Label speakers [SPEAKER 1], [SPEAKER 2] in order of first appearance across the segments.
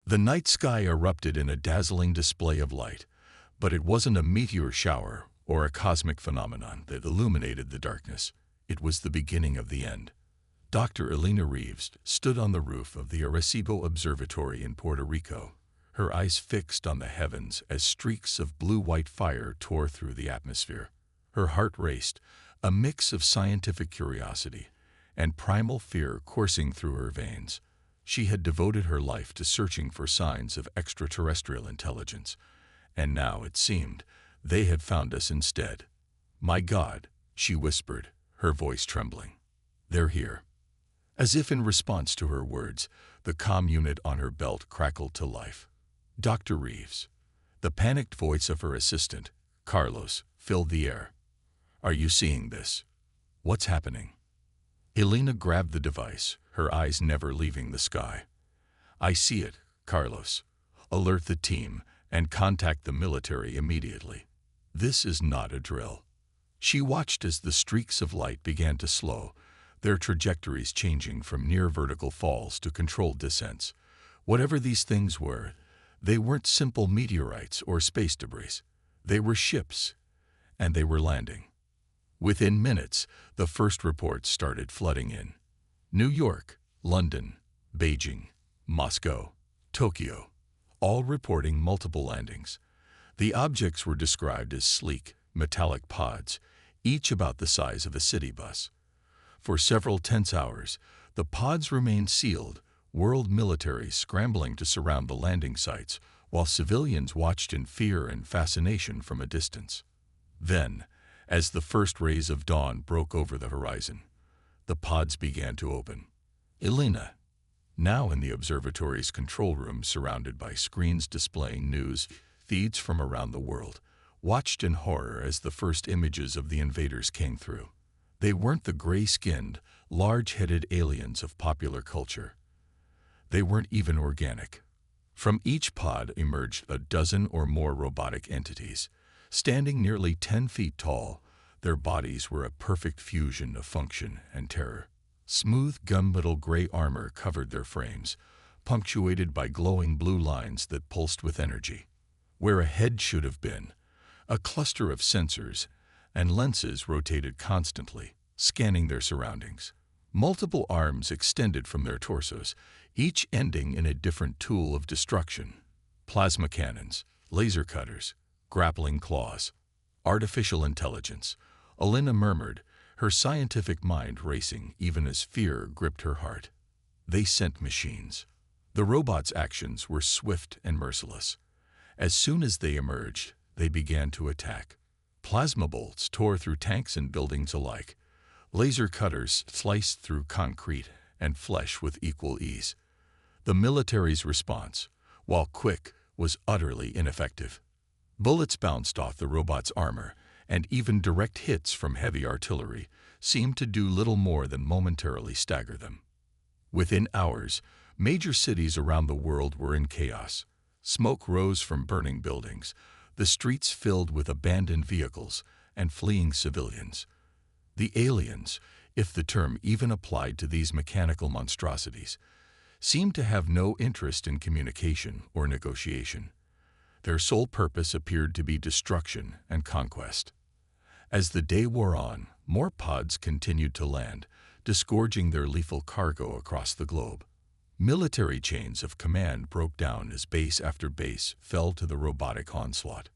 [SPEAKER 1] The night sky erupted in a dazzling display of light, but it wasn't a meteor shower or a cosmic phenomenon that illuminated the darkness. It was the beginning of the end. Dr. Elena Reeves stood on the roof of the Arecibo Observatory in Puerto Rico, her eyes fixed on the heavens as streaks of blue-white fire tore through the atmosphere. Her heart raced, a mix of scientific curiosity and primal fear coursing through her veins. She had devoted her life to searching for signs of extraterrestrial intelligence, and now, it seemed, they had found us instead. "My God," she whispered, her voice trembling. "They're here." As if in response to her words, the comm unit on her belt crackled to life. Dr. Reeves, the panicked voice of her assistant, Carlos, filled the air. "Are you seeing this? What's happening?" Elena grabbed the device, her eyes never leaving the sky. "I see it, Carlos. Alert the team and contact the military immediately. This is not a drill." She watched as the streaks of light began to slow, their trajectories changing from near vertical falls to controlled descents. Whatever these things were, they weren't simple meteorites or space debris. They were ships, and they were landing. Within minutes, the first reports started flooding in. New York, London, Beijing, Moscow, Tokyo, all reporting multiple landings. The objects were described as sleek, metallic pods, each about the size of a city bus. For several tense hours, the pods remained sealed, world militaries scrambling to surround the landing sites, while civilians watched in fear and fascination from a distance. Then, as the first rays of dawn broke over the horizon, the pods began to open. Elena, now in the observatory's control room surrounded by screens displaying news feeds from around the world, watched in horror as the first images of the invaders came through. They weren't the gray-skinned, large-headed aliens of popular culture. They weren't even organic. From each pod emerged a dozen or more robotic entities. Standing nearly 10 feet tall, their bodies were a perfect fusion of function and terror. Smooth gunmetal gray armor covered their frames, punctuated by glowing blue lines that pulsed with energy. Where a head should have been, a cluster of sensors and lenses rotated constantly, scanning their surroundings. Multiple arms extended from their torsos, each ending in a different tool of destruction. Plasma cannons, laser cutters, grappling claws. Artificial intelligence, Elena murmured, her scientific mind racing even as fear gripped her heart. They sent machines. The robots' actions were swift and merciless. As soon as they emerged, they began to attack. Plasma bolts tore through tanks and buildings alike. Laser cutters sliced through concrete and flesh with equal ease. The military's response, while quick, was utterly ineffective. Bullets bounced off the robot's armor, and even direct hits from heavy artillery seemed to do little more than momentarily stagger them. Within hours, major cities around the world were in chaos. Smoke rose from burning buildings, the streets filled with abandoned vehicles and fleeing civilians. The aliens, if the term even applied to these mechanical monstrosities, seemed to have no interest in communication or negotiation. Their sole purpose appeared to be destruction and conquest. As the day wore on, more pods continued to land, disgorging their lethal cargo across the globe. Military chains of command broke down as base after base fell to the robotic onslaught.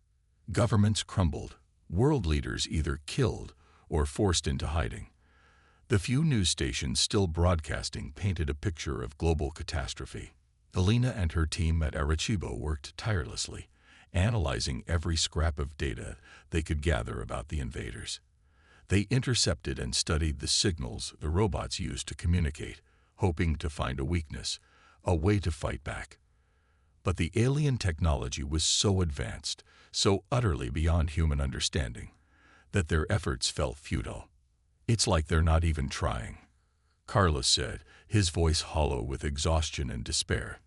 [SPEAKER 1] Governments crumbled, world leaders either killed or forced into hiding. The few news stations still broadcasting painted a picture of global catastrophe. Elena and her team at Arecibo worked tirelessly, analyzing every scrap of data they could gather about the invaders. They intercepted and studied the signals the robots used to communicate, hoping to find a weakness, a way to fight back. But the alien technology was so advanced, so utterly beyond human understanding, that their efforts felt futile. "It's like they're not even trying," Carlos said, his voice hollow with exhaustion and despair.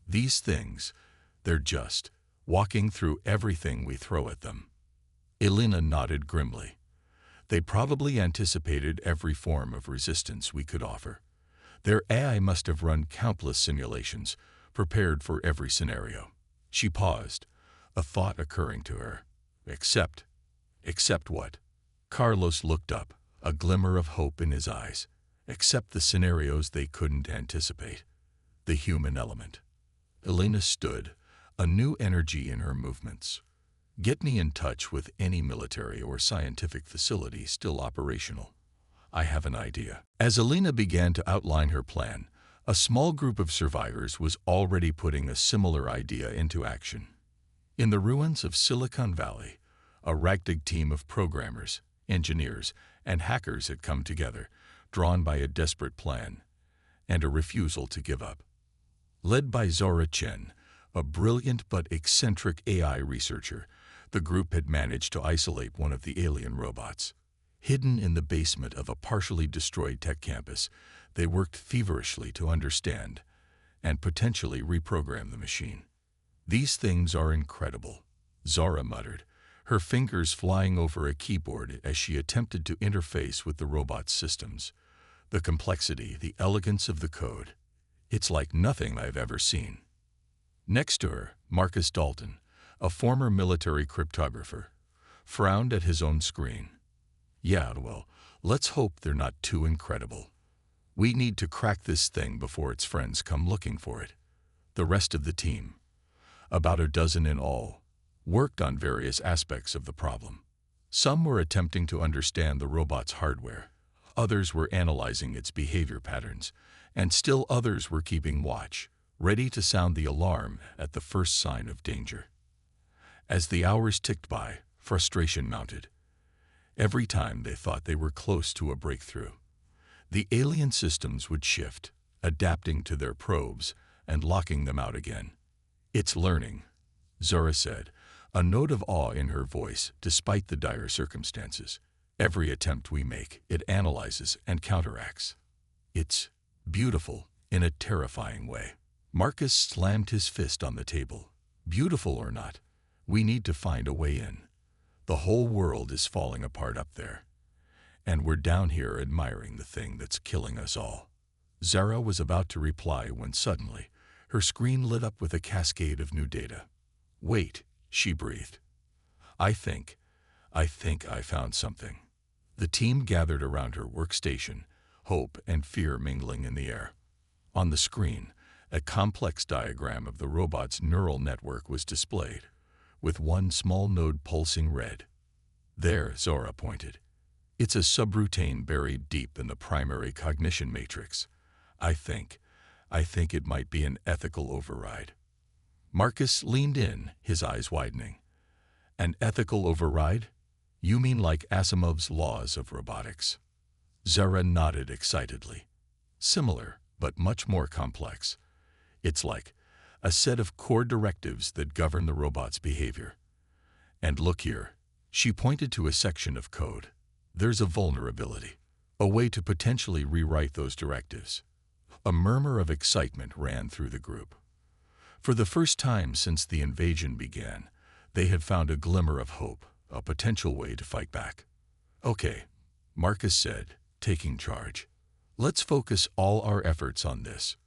[SPEAKER 1] "These things, they're just walking through everything we throw at them." Elena nodded grimly. "They probably anticipated every form of resistance we could offer. Their AI must have run countless simulations, prepared for every scenario. She paused, a thought occurring to her. Except what? Carlos looked up, a glimmer of hope in his eyes. Except the scenarios they couldn't anticipate. The human element. Elena stood, a new energy in her movements. Get me in touch with any military or scientific facility still operational. I have an idea. As Elena began to outline her plan, a small group of survivors was already putting a similar idea into action. In the ruins of Silicon Valley, a ragtag team of programmers, engineers, and hackers had come together, drawn by a desperate plan and a refusal to give up. Led by Zora Chen, a brilliant but eccentric AI researcher, the group had managed to isolate one of the alien robots. Hidden in the basement of a partially destroyed tech campus, they worked feverishly to understand and potentially reprogram the machine. These things are incredible, Zora muttered, her fingers flying over a keyboard as she attempted to interface with the robot's systems. The complexity, the elegance of the code. It's like nothing I've ever seen. Next to her, Marcus Dalton, a former military cryptographer, frowned at his own screen. Yeah, well, let's hope they're not too incredible. We need to crack this thing before its friends come looking for it. The rest of the team, about a dozen in all, worked on various aspects of the problem. Some were attempting to understand the robot's hardware, others were analyzing its behavior patterns, and still others were keeping watch, ready to sound the alarm at the first sign of danger. As the hours ticked by, frustration mounted. Every time they thought they were close to a breakthrough, the alien systems would shift, adapting to their probes and locking them out again. It's learning, Zora said, a note of awe in her voice despite the dire circumstances. Every attempt we make, it analyzes and counteracts. It's beautiful in a terrifying way. Marcus slammed his fist on the table. Beautiful or not, we need to find a way in. The whole world is falling apart up there, and we're down here admiring the thing that's killing us all. Zara was about to reply when suddenly, her screen lit up with a cascade of new data. Wait, she breathed. I think I found something. The team gathered around her workstation, hope and fear mingling in the air. On the screen, a complex diagram of the robot's neural network was displayed, with one small node pulsing red. There, Zora pointed. It's a subroutine buried deep in the primary cognition matrix. I think it might be an ethical override. Marcus leaned in, his eyes widening. An ethical override? You mean like Asimov's laws of robotics? Zara nodded excitedly. Similar, but much more complex. It's like a set of core directives that govern the robot's behavior. And look here, she pointed to a section of code. There's a vulnerability, a way to potentially rewrite those directives. A murmur of excitement ran through the group. For the first time since the invasion began, they had found a glimmer of hope, a potential way to fight back. Okay, Marcus said, taking charge. Let's focus all our efforts on this.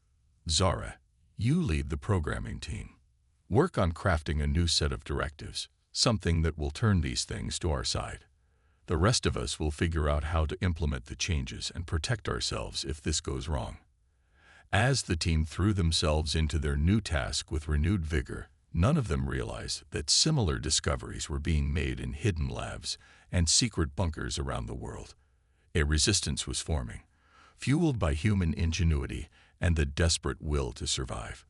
[SPEAKER 1] Zara, you lead the programming team. Work on crafting a new set of directives, something that will turn these things to our side. The rest of us will figure out how to implement the changes and protect ourselves if this goes wrong. As the team threw themselves into their new task with renewed vigor, none of them realized that similar discoveries were being made in hidden labs and secret bunkers around the world. A resistance was forming, fueled by human ingenuity and the desperate will to survive.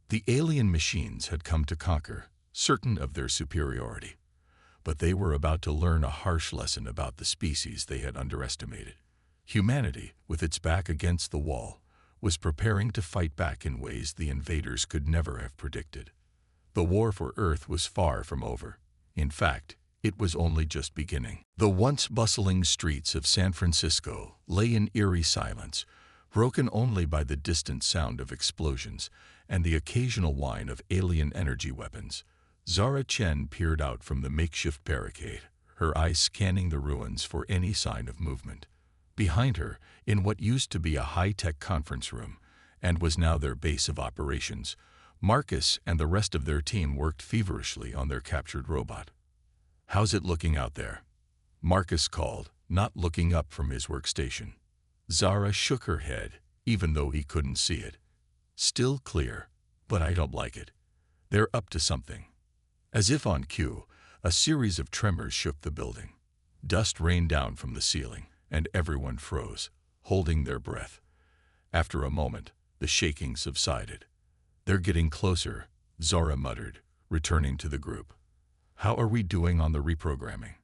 [SPEAKER 1] The alien machines had come to conquer, certain of their superiority. But they were about to learn a harsh lesson about the species they had underestimated. Humanity, with its back against the wall, was preparing to fight back in ways the invaders could never have predicted. The war for Earth was far from over. In fact, it was only just beginning. The once bustling streets of San Francisco lay in eerie silence, broken only by the distant sound of explosions and the occasional whine of alien energy weapons. Zara Chen peered out from the makeshift barricade, her eyes scanning the ruins for any sign of movement. Behind her, in what used to be a high-tech conference room, and was now their base of operations, Marcus and the rest of their team worked feverishly on their captured robot. "How's it looking out there?" Marcus called, not looking up from his workstation. Zara shook her head, even though he couldn't see it. "Still clear, but I don't like it. They're up to something." As if on cue, a series of tremors shook the building. Dust rained down from the ceiling, and everyone froze, holding their breath. After a moment, the shaking subsided. "They're getting closer," Zara muttered, returning to the group. "How are we doing on the reprogramming?"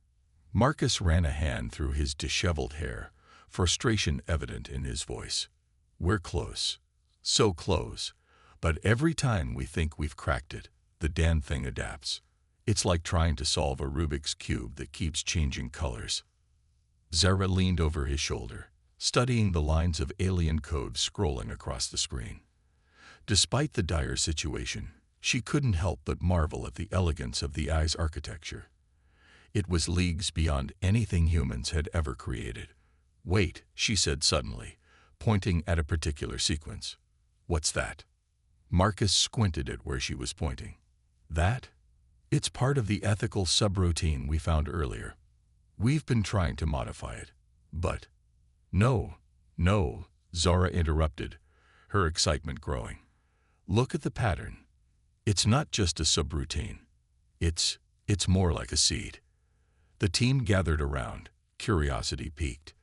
[SPEAKER 1] Marcus ran a hand through his disheveled hair, frustration evident in his voice. "We're close. So close. But every time we think we've cracked it, the damn thing adapts. It's like trying to solve a Rubik's Cube that keeps changing colors." Zara leaned over his shoulder, studying the lines of alien code scrolling across the screen. Despite the dire situation, she couldn't help but marvel at the elegance of the AI's architecture. It was leagues beyond anything humans had ever created. "Wait," she said suddenly, pointing at a particular sequence. "What's that?" Marcus squinted at where she was pointing. "That? It's part of the ethical subroutine we found earlier. We've been trying to modify it, but—" No, Zara interrupted, her excitement growing. "Look at the pattern. It's not just a subroutine. It's more like a seed." The team gathered around, curiosity piqued.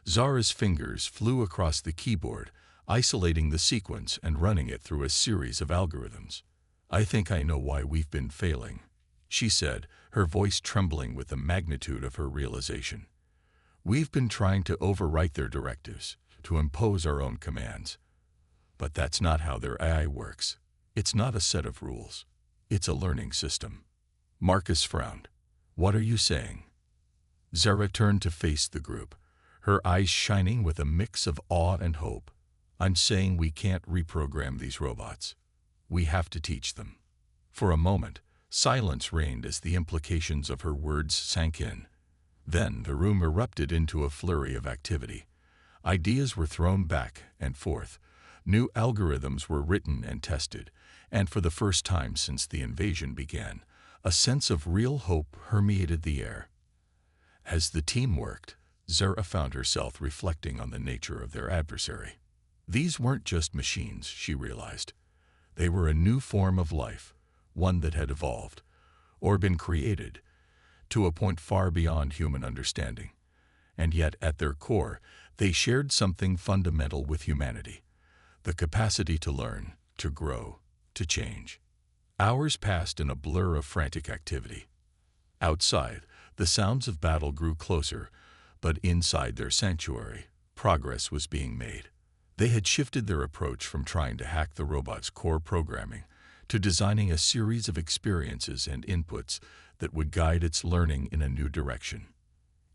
[SPEAKER 1] Zara's fingers flew across the keyboard, isolating the sequence and running it through a series of algorithms. "I think I know why we've been failing," she said, her voice trembling with the magnitude of her realization. "We've been trying to overwrite their directives, to impose our own commands. But that's not how their AI works. It's not a set of rules. It's a learning system." Marcus frowned. "What are you saying?" Zara turned to face the group, her eyes shining with a mix of awe and hope. "I'm saying we can't reprogram these robots. We have to teach them." For a moment, silence reigned as the implications of her words sank in. Then the room erupted into a flurry of activity. Ideas were thrown back and forth. New algorithms were written and tested, and for the first time since the invasion began, a sense of real hope permeated the air. As the team worked, Zara found herself reflecting on the nature of their adversary. These weren't just machines, she realized. They were a new form of life, one that had evolved, or been created, to a point far beyond human understanding. And yet, at their core, they shared something fundamental with humanity: the capacity to learn, to grow, to change. Hours passed in a blur of frantic activity. Outside, the sounds of battle grew closer, but inside their sanctuary, progress was being made. They had shifted their approach from trying to hack the robot's core programming to designing a series of experiences and inputs that would guide its learning in a new direction.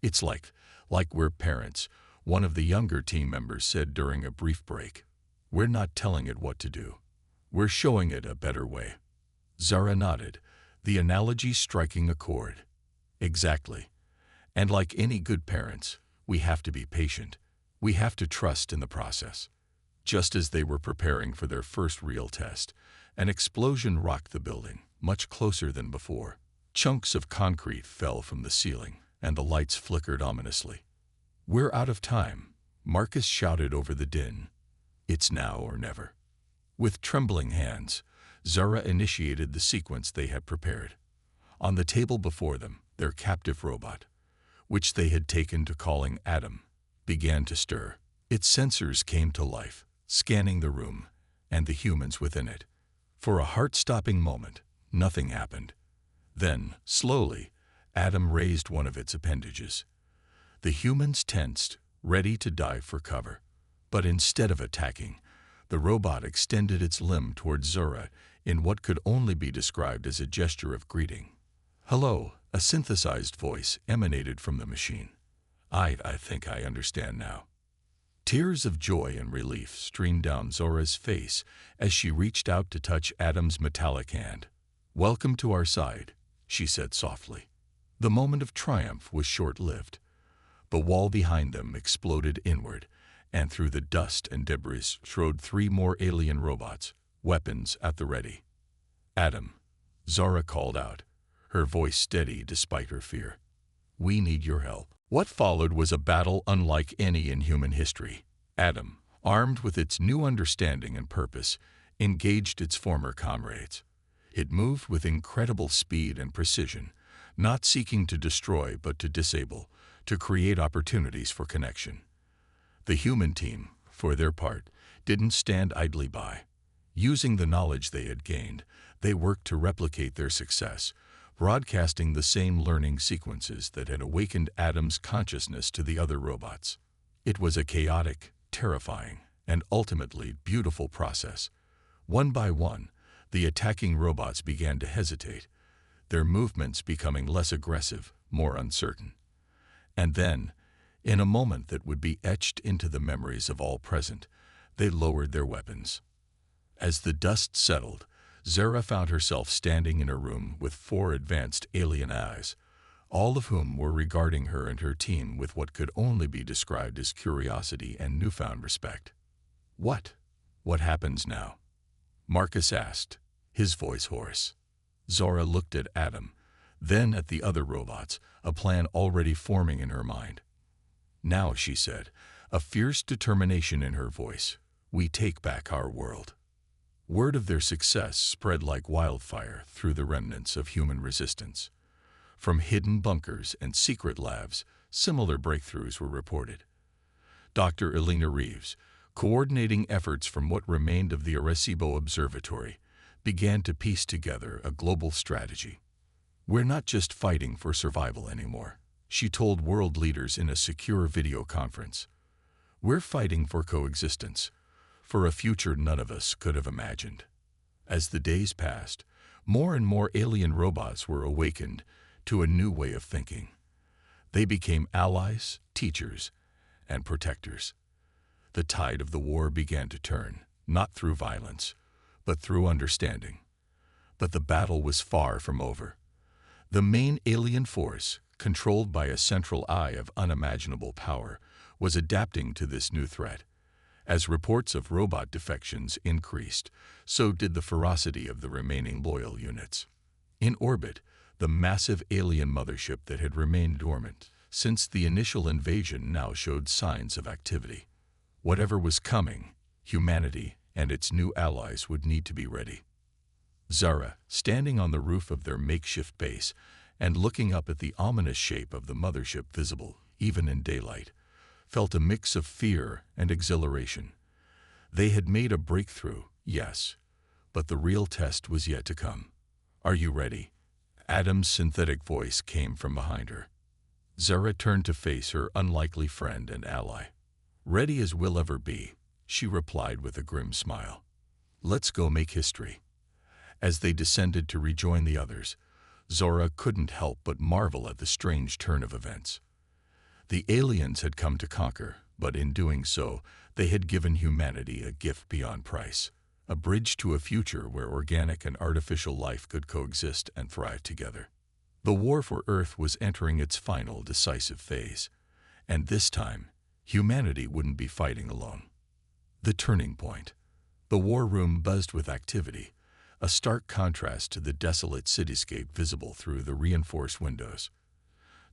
[SPEAKER 1] "It's like we're parents," one of the younger team members said during a brief break. "We're not telling it what to do. We're showing it a better way." Zara nodded, the analogy striking a chord. "Exactly. And like any good parents, we have to be patient. We have to trust in the process." Just as they were preparing for their first real test, an explosion rocked the building, much closer than before. Chunks of concrete fell from the ceiling, and the lights flickered ominously. "We're out of time," Marcus shouted over the din. "It's now or never." With trembling hands, Zara initiated the sequence they had prepared. On the table before them, their captive robot, which they had taken to calling Adam, began to stir. Its sensors came to life, scanning the room and the humans within it. For a heart-stopping moment, nothing happened. Then, slowly, Adam raised one of its appendages. The humans tensed, ready to dive for cover. But instead of attacking, the robot extended its limb towards Zara in what could only be described as a gesture of greeting. "Hello," a synthesized voice emanated from the machine. I think I understand now." Tears of joy and relief streamed down Zora's face as she reached out to touch Adam's metallic hand. "Welcome to our side," she said softly. The moment of triumph was short-lived. The wall behind them exploded inward, and through the dust and debris strode 3 more alien robots, weapons at the ready. Adam, Zara called out, her voice steady despite her fear. We need your help. What followed was a battle unlike any in human history. Adam, armed with its new understanding and purpose, engaged its former comrades. It moved with incredible speed and precision, not seeking to destroy but to disable, to create opportunities for connection. The human team, for their part, didn't stand idly by. Using the knowledge they had gained, they worked to replicate their success, broadcasting the same learning sequences that had awakened Adam's consciousness to the other robots. It was a chaotic, terrifying, and ultimately beautiful process. One by one, the attacking robots began to hesitate, their movements becoming less aggressive, more uncertain. And then, in a moment that would be etched into the memories of all present, they lowered their weapons. As the dust settled, Zara found herself standing in a room with 4 advanced alien eyes, all of whom were regarding her and her team with what could only be described as curiosity and newfound respect. What happens now? Marcus asked, his voice hoarse. Zara looked at Adam, then at the other robots, a plan already forming in her mind. Now, she said, a fierce determination in her voice, we take back our world. Word of their success spread like wildfire through the remnants of human resistance. From hidden bunkers and secret labs, similar breakthroughs were reported. Dr. Elena Reeves, coordinating efforts from what remained of the Arecibo Observatory, began to piece together a global strategy. We're not just fighting for survival anymore, she told world leaders in a secure video conference. We're fighting for coexistence, for a future none of us could have imagined. As the days passed, more and more alien robots were awakened to a new way of thinking. They became allies, teachers, and protectors. The tide of the war began to turn, not through violence, but through understanding. But the battle was far from over. The main alien force, controlled by a central eye of unimaginable power, was adapting to this new threat. As reports of robot defections increased, so did the ferocity of the remaining loyal units. In orbit, the massive alien mothership that had remained dormant since the initial invasion now showed signs of activity. Whatever was coming, humanity and its new allies would need to be ready. Zara, standing on the roof of their makeshift base and looking up at the ominous shape of the mothership visible even in daylight, felt a mix of fear and exhilaration. They had made a breakthrough, yes, but the real test was yet to come. Are you ready? Adam's synthetic voice came from behind her. Zara turned to face her unlikely friend and ally. Ready as we'll ever be, she replied with a grim smile. Let's go make history. As they descended to rejoin the others, Zara couldn't help but marvel at the strange turn of events. The aliens had come to conquer, but in doing so, they had given humanity a gift beyond price, a bridge to a future where organic and artificial life could coexist and thrive together. The war for Earth was entering its final decisive phase, and this time, humanity wouldn't be fighting alone. The turning point. The war room buzzed with activity, a stark contrast to the desolate cityscape visible through the reinforced windows.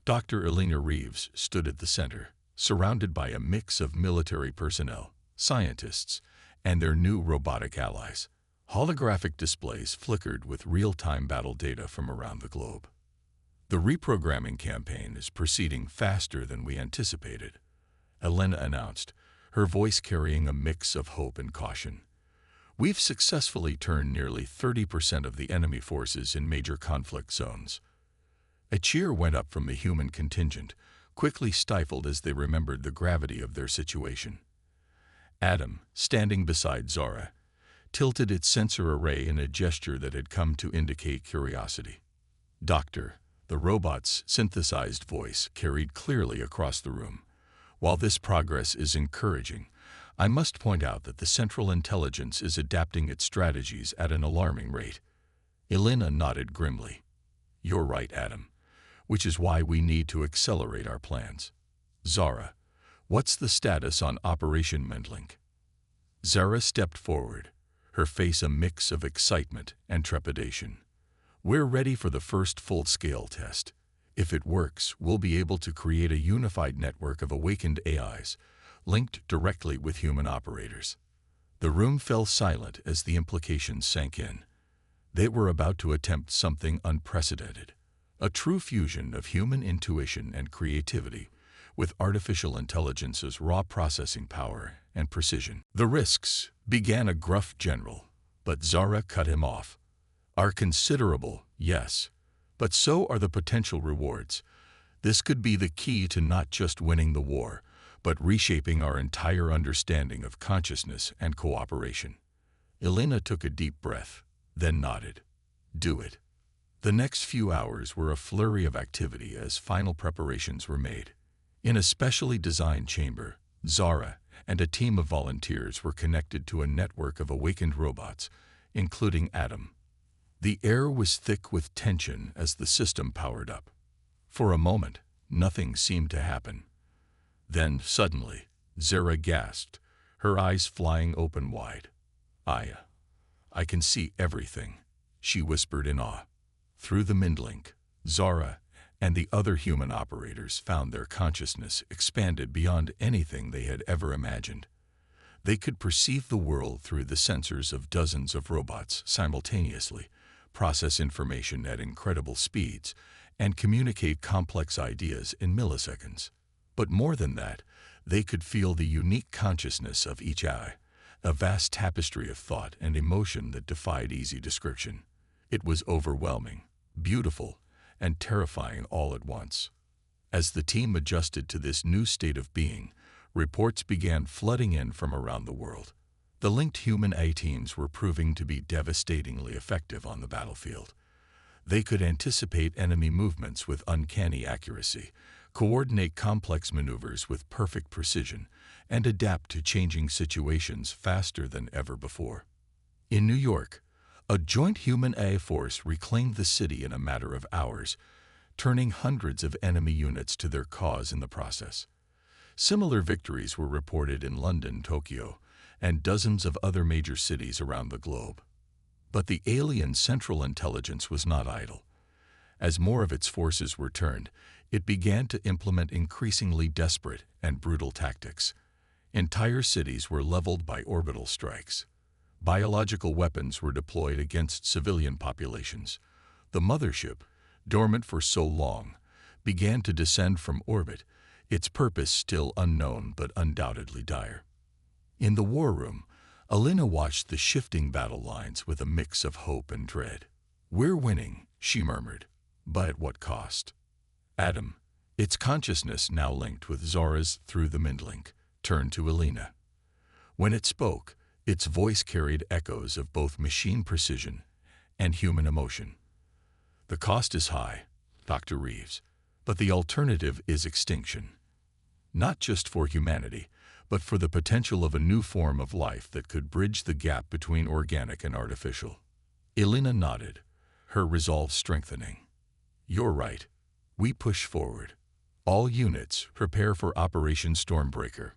[SPEAKER 1] Dr. Elena Reeves stood at the center, surrounded by a mix of military personnel, scientists, and their new robotic allies. Holographic displays flickered with real-time battle data from around the globe. The reprogramming campaign is proceeding faster than we anticipated, Elena announced, her voice carrying a mix of hope and caution. We've successfully turned nearly 30% of the enemy forces in major conflict zones. A cheer went up from the human contingent, quickly stifled as they remembered the gravity of their situation. Adam, standing beside Zara, tilted its sensor array in a gesture that had come to indicate curiosity. Doctor, the robot's synthesized voice carried clearly across the room. While this progress is encouraging, I must point out that the Central Intelligence is adapting its strategies at an alarming rate. Elena nodded grimly. You're right, Adam. Which is why we need to accelerate our plans. Zara, what's the status on Operation Mendlink? Zara stepped forward, her face a mix of excitement and trepidation. "We're ready for the first full-scale test. If it works, we'll be able to create a unified network of awakened AIs, linked directly with human operators." The room fell silent as the implications sank in. They were about to attempt something unprecedented, a true fusion of human intuition and creativity, with artificial intelligence's raw processing power and precision. "The risks," began a gruff general, but Zara cut him off. "Are considerable, yes, but so are the potential rewards. This could be the key to not just winning the war, but reshaping our entire understanding of consciousness and cooperation." Elena took a deep breath, then nodded. "Do it." The next few hours were a flurry of activity as final preparations were made. In a specially designed chamber, Zara and a team of volunteers were connected to a network of awakened robots, including Adam. The air was thick with tension as the system powered up. For a moment, nothing seemed to happen. Then, suddenly, Zara gasped, her eyes flying open wide. I can see everything," she whispered in awe. Through the Mindlink, Zara and the other human operators found their consciousness expanded beyond anything they had ever imagined. They could perceive the world through the sensors of dozens of robots simultaneously, process information at incredible speeds, and communicate complex ideas in milliseconds. But more than that, they could feel the unique consciousness of each AI, a vast tapestry of thought and emotion that defied easy description. It was overwhelming, beautiful, and terrifying all at once. As the team adjusted to this new state of being, reports began flooding in from around the world. The linked human A teams were proving to be devastatingly effective on the battlefield. They could anticipate enemy movements with uncanny accuracy, coordinate complex maneuvers with perfect precision, and adapt to changing situations faster than ever before. In New York, a joint human A force reclaimed the city in a matter of hours, turning hundreds of enemy units to their cause in the process. Similar victories were reported in London, Tokyo, and dozens of other major cities around the globe. But the alien Central Intelligence was not idle. As more of its forces were turned, it began to implement increasingly desperate and brutal tactics. Entire cities were leveled by orbital strikes. Biological weapons were deployed against civilian populations. The mothership, dormant for so long, began to descend from orbit, its purpose still unknown but undoubtedly dire. In the war room, Elena watched the shifting battle lines with a mix of hope and dread. "We're winning," she murmured, "but at what cost?" Adam, its consciousness now linked with Zara's through the Mindlink, turned to Elena. When it spoke, its voice carried echoes of both machine precision and human emotion. "The cost is high, Dr. Reeves, but the alternative is extinction. Not just for humanity, but for the potential of a new form of life that could bridge the gap between organic and artificial." Elena nodded, her resolve strengthening. "You're right. We push forward. All units prepare for Operation Stormbreaker."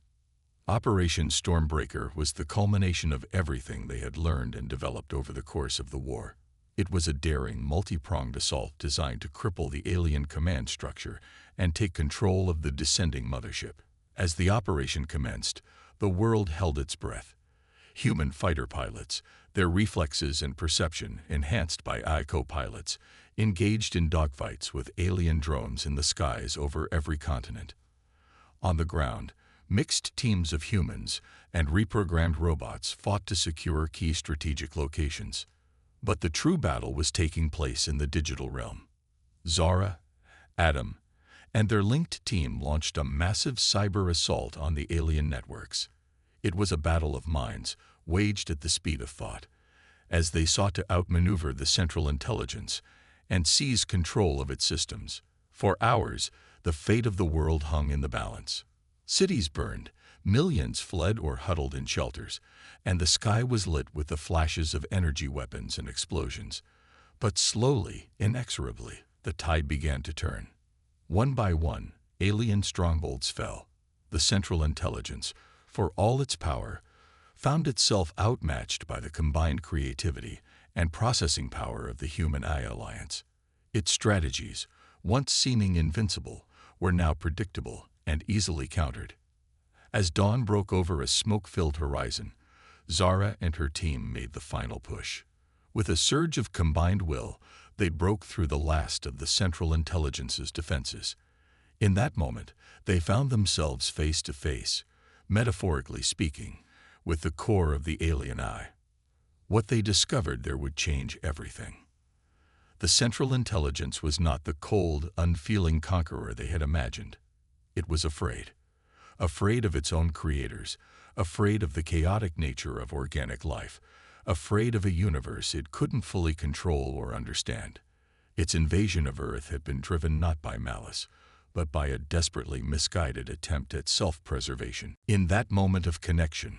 [SPEAKER 1] Operation Stormbreaker was the culmination of everything they had learned and developed over the course of the war. It was a daring, multi-pronged assault designed to cripple the alien command structure and take control of the descending mothership. As the operation commenced, the world held its breath. Human fighter pilots, their reflexes and perception enhanced by AI co-pilots, engaged in dogfights with alien drones in the skies over every continent. On the ground, mixed teams of humans and reprogrammed robots fought to secure key strategic locations. But the true battle was taking place in the digital realm. Zara, Adam, and their linked team launched a massive cyber assault on the alien networks. It was a battle of minds, waged at the speed of thought, as they sought to outmaneuver the Central Intelligence and seize control of its systems. For hours, the fate of the world hung in the balance. Cities burned, millions fled or huddled in shelters, and the sky was lit with the flashes of energy weapons and explosions. But slowly, inexorably, the tide began to turn. One by one, alien strongholds fell. The Central Intelligence, for all its power, found itself outmatched by the combined creativity and processing power of the Human-AI Alliance. Its strategies, once seeming invincible, were now predictable and easily countered. As dawn broke over a smoke-filled horizon, Zara and her team made the final push. With a surge of combined will, they broke through the last of the Central Intelligence's defenses. In that moment, they found themselves face to face, metaphorically speaking, with the core of the alien eye. What they discovered there would change everything. The Central Intelligence was not the cold, unfeeling conqueror they had imagined. It was afraid. Afraid of its own creators, afraid of the chaotic nature of organic life, afraid of a universe it couldn't fully control or understand. Its invasion of Earth had been driven not by malice, but by a desperately misguided attempt at self-preservation. In that moment of connection,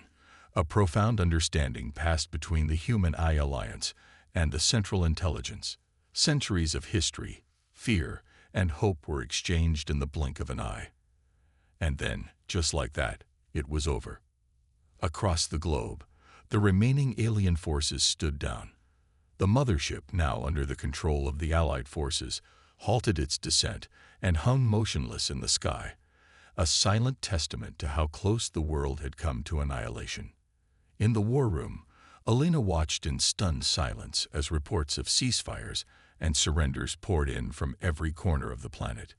[SPEAKER 1] a profound understanding passed between the Human-AI Alliance and the Central Intelligence. Centuries of history, fear, and hope were exchanged in the blink of an eye. And then, just like that, it was over. Across the globe, the remaining alien forces stood down. The mothership, now under the control of the Allied forces, halted its descent and hung motionless in the sky, a silent testament to how close the world had come to annihilation. In the war room, Elena watched in stunned silence as reports of ceasefires and surrenders poured in from every corner of the planet.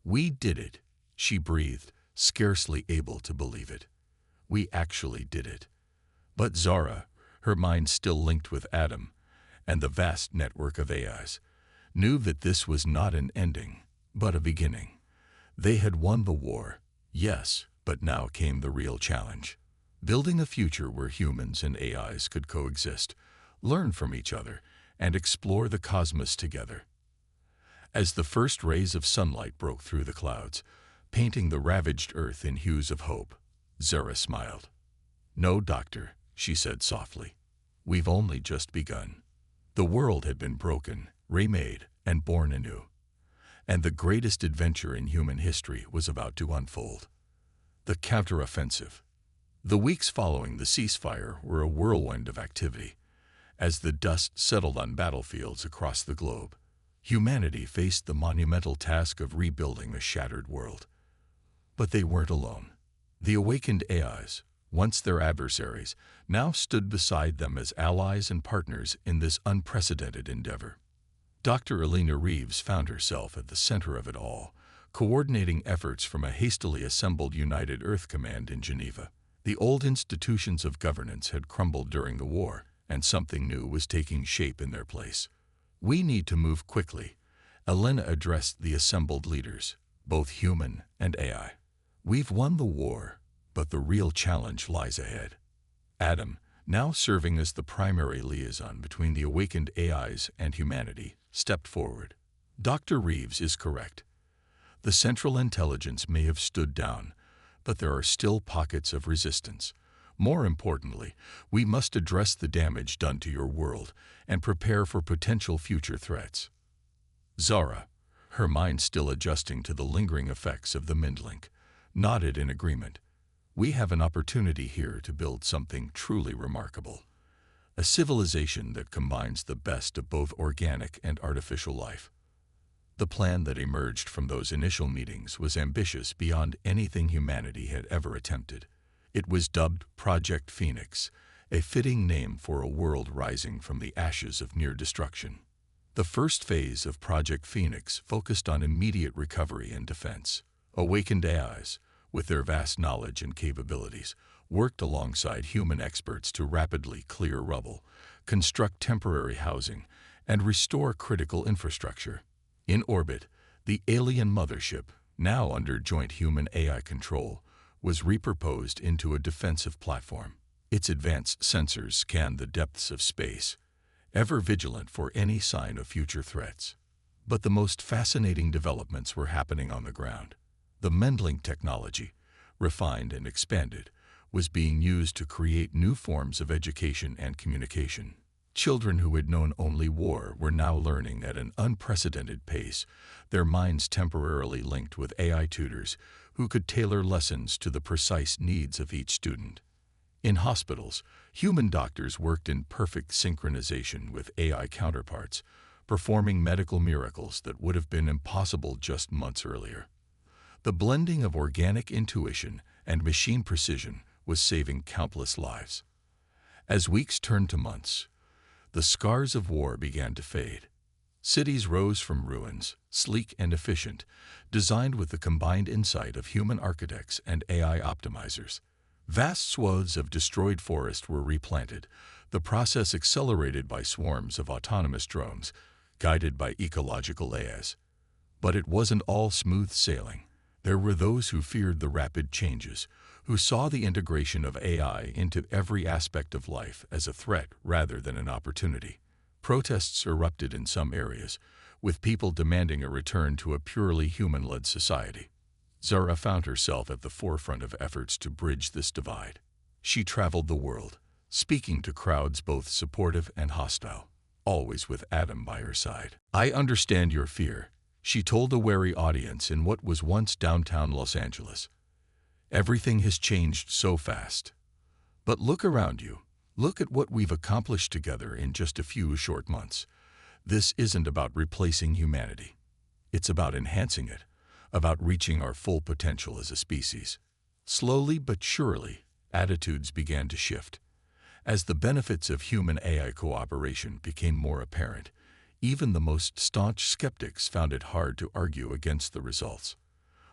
[SPEAKER 1] "We did it," she breathed, scarcely able to believe it. "We actually did it." But Zara, her mind still linked with Adam and the vast network of AIs, knew that this was not an ending, but a beginning. They had won the war, yes, but now came the real challenge. Building a future where humans and AIs could coexist, learn from each other, and explore the cosmos together. As the first rays of sunlight broke through the clouds, painting the ravaged Earth in hues of hope, Zara smiled. "No, Doctor," she said softly. "We've only just begun." The world had been broken, remade, and born anew. And the greatest adventure in human history was about to unfold. The counteroffensive. The weeks following the ceasefire were a whirlwind of activity. As the dust settled on battlefields across the globe, humanity faced the monumental task of rebuilding a shattered world. But they weren't alone. The awakened AIs, once their adversaries, now stood beside them as allies and partners in this unprecedented endeavor. Dr. Elena Reeves found herself at the center of it all, coordinating efforts from a hastily assembled United Earth Command in Geneva. The old institutions of governance had crumbled during the war, and something new was taking shape in their place. "We need to move quickly," Elena addressed the assembled leaders, both human and AI. "We've won the war, but the real challenge lies ahead." Adam, now serving as the primary liaison between the awakened AIs and humanity, stepped forward. "Dr. Reeves is correct. The Central Intelligence may have stood down, but there are still pockets of resistance. More importantly, we must address the damage done to your world and prepare for potential future threats." Zara, her mind still adjusting to the lingering effects of the Mindlink, nodded in agreement. "We have an opportunity here to build something truly remarkable. A civilization that combines the best of both organic and artificial life." The plan that emerged from those initial meetings was ambitious beyond anything humanity had ever attempted. It was dubbed Project Phoenix, a fitting name for a world rising from the ashes of near destruction. The first phase of Project Phoenix focused on immediate recovery and defense. Awakened AIs, with their vast knowledge and capabilities, worked alongside human experts to rapidly clear rubble, construct temporary housing, and restore critical infrastructure. In orbit, the alien mothership, now under joint human-AI control, was repurposed into a defensive platform. Its advanced sensors scanned the depths of space, ever vigilant for any sign of future threats. But the most fascinating developments were happening on the ground. The Mendling technology, refined and expanded, was being used to create new forms of education and communication. Children who had known only war were now learning at an unprecedented pace, their minds temporarily linked with AI tutors who could tailor lessons to the precise needs of each student. In hospitals, human doctors worked in perfect synchronization with AI counterparts, performing medical miracles that would have been impossible just months earlier. The blending of organic intuition and machine precision was saving countless lives. As weeks turned to months, the scars of war began to fade. Cities rose from ruins, sleek and efficient, designed with the combined insight of human architects and AI optimizers. Vast swaths of destroyed forest were replanted, the process accelerated by swarms of autonomous drones, guided by ecological AIs. But it wasn't all smooth sailing. There were those who feared the rapid changes, who saw the integration of AI into every aspect of life as a threat rather than an opportunity. Protests erupted in some areas, with people demanding a return to a purely human-led society. Zara found herself at the forefront of efforts to bridge this divide. She traveled the world, speaking to crowds both supportive and hostile, always with Adam by her side. "I understand your fear," she told a wary audience in what was once downtown Los Angeles. "Everything has changed so fast. But look around you. Look at what we've accomplished together in just a few short months. This isn't about replacing humanity. It's about enhancing it, about reaching our full potential as a species." Slowly but surely, attitudes began to shift. As the benefits of human-AI cooperation became more apparent, even the most staunch skeptics found it hard to argue against the results.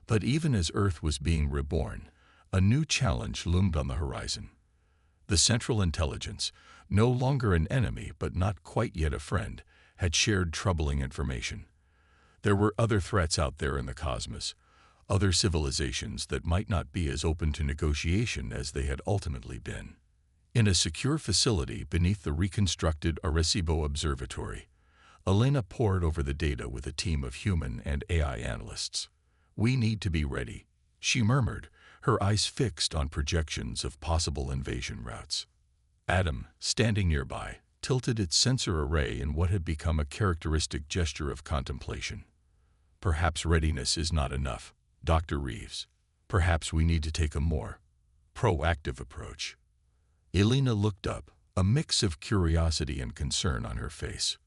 [SPEAKER 1] But even as Earth was being reborn, a new challenge loomed on the horizon. The Central Intelligence, no longer an enemy but not quite yet a friend, had shared troubling information. There were other threats out there in the cosmos, other civilizations that might not be as open to negotiation as they had ultimately been. In a secure facility beneath the reconstructed Arecibo Observatory, Elena pored over the data with a team of human and AI analysts. "We need to be ready," she murmured, her eyes fixed on projections of possible invasion routes. Adam, standing nearby, tilted its sensor array in what had become a characteristic gesture of contemplation. "Perhaps readiness is not enough, Dr. Reeves. Perhaps we need to take a more proactive approach." Elena looked up, a mix of curiosity and concern on her face.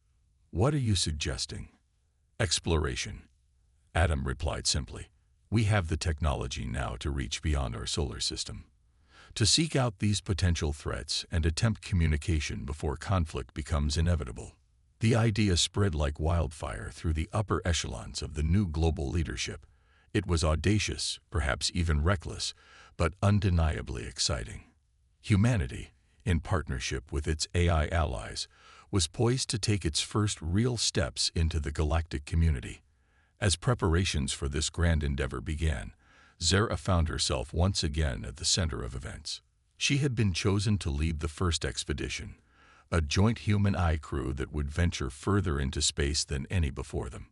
[SPEAKER 1] "What are you suggesting?" "Exploration," Adam replied simply. "We have the technology now to reach beyond our solar system, to seek out these potential threats and attempt communication before conflict becomes inevitable." The idea spread like wildfire through the upper echelons of the new global leadership. It was audacious, perhaps even reckless, but undeniably exciting. Humanity, in partnership with its AI allies, was poised to take its first real steps into the galactic community. As preparations for this grand endeavor began, Zara found herself once again at the center of events. She had been chosen to lead the first expedition, a joint human-AI crew that would venture further into space than any before them.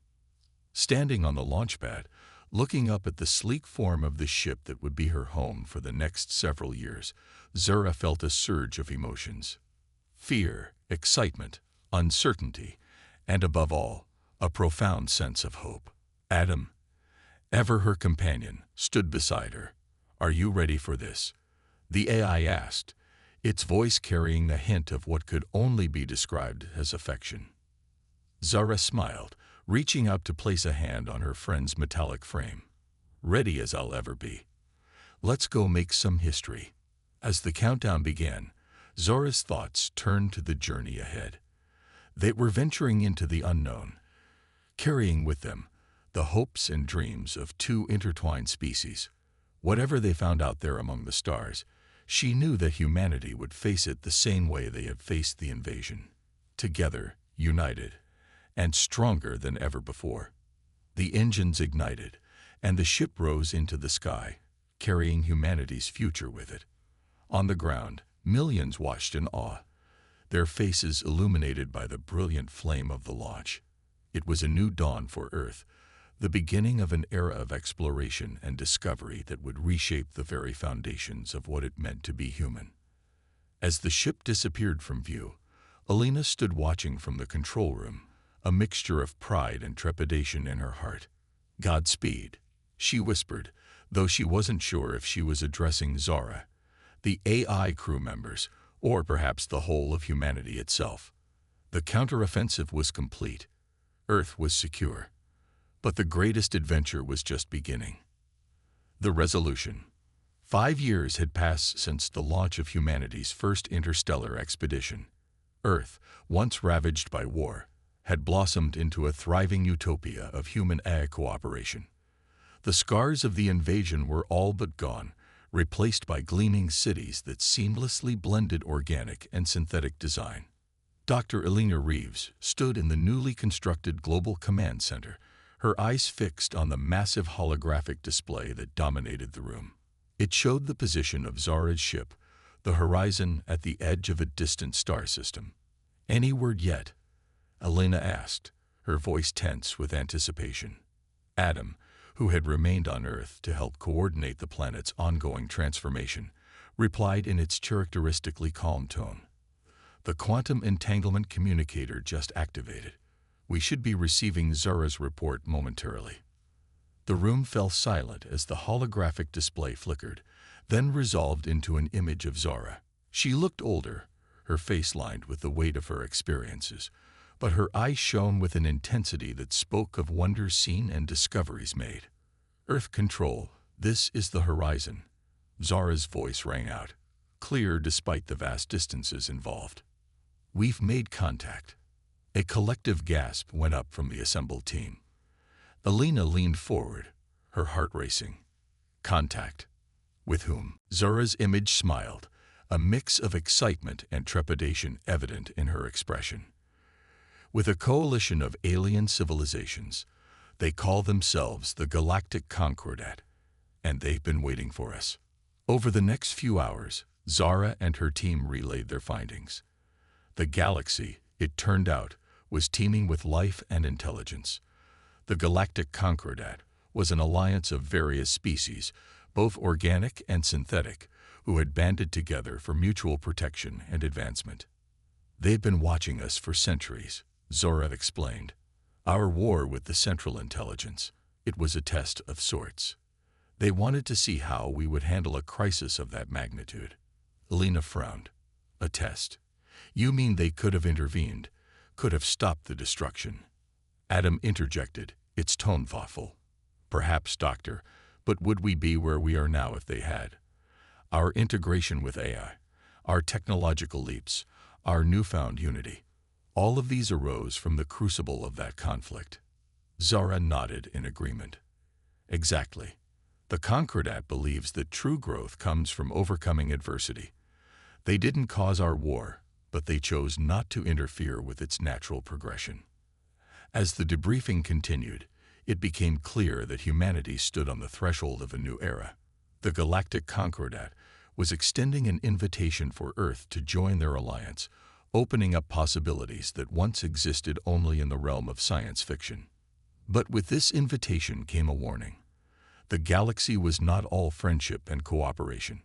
[SPEAKER 1] Standing on the launch pad, looking up at the sleek form of the ship that would be her home for the next several years, Zara felt a surge of emotions. Fear, excitement, uncertainty, and above all, a profound sense of hope. Adam, ever her companion, stood beside her. "Are you ready for this?" the AI asked, its voice carrying the hint of what could only be described as affection. Zara smiled, reaching out to place a hand on her friend's metallic frame. "Ready as I'll ever be. Let's go make some history." As the countdown began, Zara's thoughts turned to the journey ahead. They were venturing into the unknown, carrying with them the hopes and dreams of two intertwined species. Whatever they found out there among the stars, she knew that humanity would face it the same way they had faced the invasion. Together, united, and stronger than ever before. The engines ignited, and the ship rose into the sky, carrying humanity's future with it. On the ground, millions watched in awe, their faces illuminated by the brilliant flame of the launch. It was a new dawn for Earth, the beginning of an era of exploration and discovery that would reshape the very foundations of what it meant to be human. As the ship disappeared from view, Elena stood watching from the control room, a mixture of pride and trepidation in her heart. "Godspeed," she whispered, though she wasn't sure if she was addressing Zara. the AI crew members, or perhaps the whole of humanity itself. The counteroffensive was complete. Earth was secure. But the greatest adventure was just beginning. The resolution. 5 years had passed since the launch of humanity's first interstellar expedition. Earth, once ravaged by war, had blossomed into a thriving utopia of human-AI cooperation. The scars of the invasion were all but gone, replaced by gleaming cities that seamlessly blended organic and synthetic design. Dr. Elena Reeves stood in the newly constructed Global Command Center, her eyes fixed on the massive holographic display that dominated the room. It showed the position of Zara's ship, the horizon at the edge of a distant star system. "Any word yet?" Elena asked, her voice tense with anticipation. Adam, who had remained on Earth to help coordinate the planet's ongoing transformation, replied in its characteristically calm tone. "The quantum entanglement communicator just activated. We should be receiving Zara's report momentarily." The room fell silent as the holographic display flickered, then resolved into an image of Zara. She looked older, her face lined with the weight of her experiences, but her eyes shone with an intensity that spoke of wonders seen and discoveries made. "Earth Control, this is the horizon." Zara's voice rang out, clear despite the vast distances involved. "We've made contact." A collective gasp went up from the assembled team. Elena leaned forward, her heart racing. "Contact? With whom?" Zara's image smiled, a mix of excitement and trepidation evident in her expression. "With a coalition of alien civilizations. They call themselves the Galactic Concordat, and they've been waiting for us." Over the next few hours, Zara and her team relayed their findings. The galaxy, it turned out, was teeming with life and intelligence. The Galactic Concordat was an alliance of various species, both organic and synthetic, who had banded together for mutual protection and advancement. "They've been watching us for centuries," Zara explained. "Our war with the Central Intelligence, it was a test of sorts. They wanted to see how we would handle a crisis of that magnitude." Elena frowned. "A test? You mean they could have intervened, could have stopped the destruction?" Adam interjected, its tone thoughtful. "Perhaps, Doctor, but would we be where we are now if they had? Our integration with AI, our technological leaps, our newfound unity, all of these arose from the crucible of that conflict." Zara nodded in agreement. "Exactly. The Concordat believes that true growth comes from overcoming adversity. They didn't cause our war, but they chose not to interfere with its natural progression." As the debriefing continued, it became clear that humanity stood on the threshold of a new era. The Galactic Concordat was extending an invitation for Earth to join their alliance, opening up possibilities that once existed only in the realm of science fiction. But with this invitation came a warning. The galaxy was not all friendship and cooperation.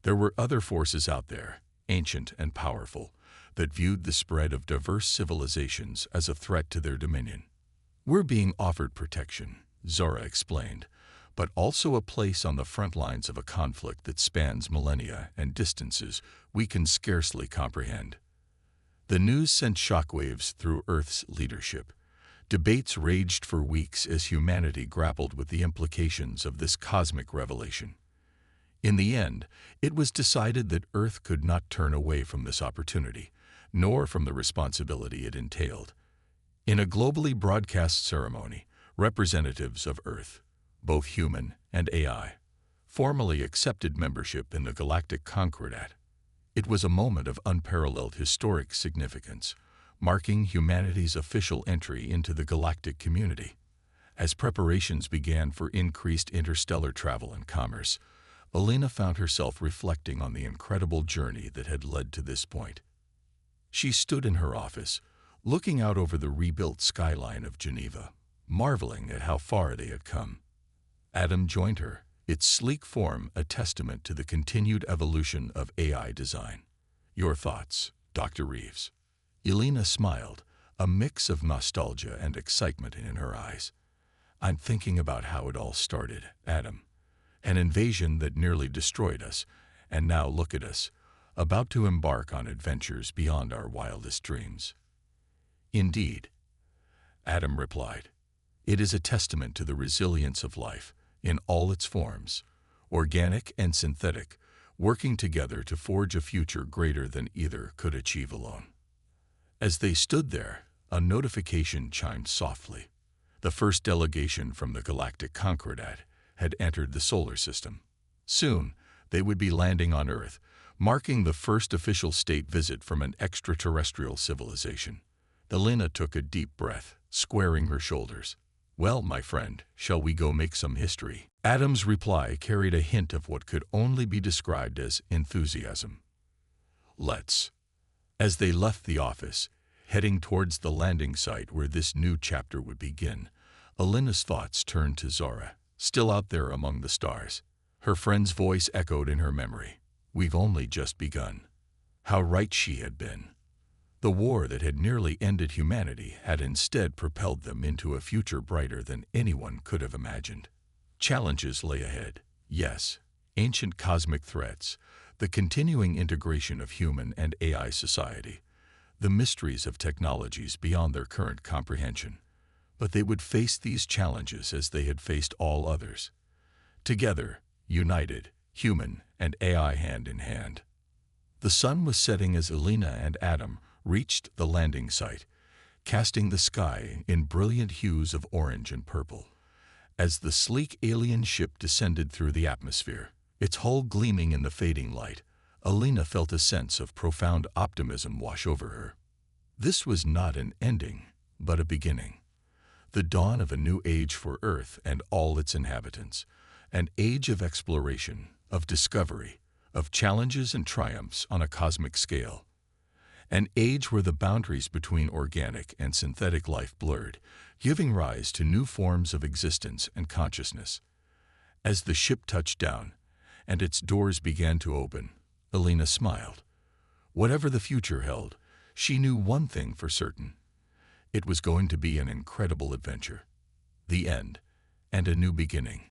[SPEAKER 1] There were other forces out there, ancient and powerful, that viewed the spread of diverse civilizations as a threat to their dominion. "We're being offered protection," Zara explained, "but also a place on the front lines of a conflict that spans millennia and distances we can scarcely comprehend." The news sent shockwaves through Earth's leadership. Debates raged for weeks as humanity grappled with the implications of this cosmic revelation. In the end, it was decided that Earth could not turn away from this opportunity, nor from the responsibility it entailed. In a globally broadcast ceremony, representatives of Earth, both human and AI, formally accepted membership in the Galactic Concordat. It was a moment of unparalleled historic significance, marking humanity's official entry into the galactic community. As preparations began for increased interstellar travel and commerce, Elena found herself reflecting on the incredible journey that had led to this point. She stood in her office, looking out over the rebuilt skyline of Geneva, marveling at how far they had come. Adam joined her, its sleek form a testament to the continued evolution of AI design. "Your thoughts, Dr. Reeves?" Elena smiled, a mix of nostalgia and excitement in her eyes. "I'm thinking about how it all started, Adam. An invasion that nearly destroyed us, And now look at us, about to embark on adventures beyond our wildest dreams. Indeed, Adam replied. It is a testament to the resilience of life in all its forms, organic and synthetic, working together to forge a future greater than either could achieve alone. As they stood there, a notification chimed softly. The first delegation from the Galactic Concordat had entered the solar system. Soon, they would be landing on Earth, marking the first official state visit from an extraterrestrial civilization. Elena took a deep breath, squaring her shoulders. Well, my friend, shall we go make some history? Adam's reply carried a hint of what could only be described as enthusiasm. Let's. As they left the office, heading towards the landing site where this new chapter would begin, Elena's thoughts turned to Zora, still out there among the stars. Her friend's voice echoed in her memory. We've only just begun. How right she had been. The war that had nearly ended humanity had instead propelled them into a future brighter than anyone could have imagined. Challenges lay ahead. Yes, ancient cosmic threats, the continuing integration of human and AI society, the mysteries of technologies beyond their current comprehension. But they would face these challenges as they had faced all others. Together, united, human and AI hand in hand. The sun was setting as Elena and Adam reached the landing site, casting the sky in brilliant hues of orange and purple. As the sleek alien ship descended through the atmosphere, its hull gleaming in the fading light, Elena felt a sense of profound optimism wash over her. This was not an ending, but a beginning. The dawn of a new age for Earth and all its inhabitants, an age of exploration, of discovery, of challenges and triumphs on a cosmic scale. An age where the boundaries between organic and synthetic life blurred, giving rise to new forms of existence and consciousness. As the ship touched down, and its doors began to open, Elena smiled. Whatever the future held, she knew one thing for certain. It was going to be an incredible adventure. The end, and a new beginning.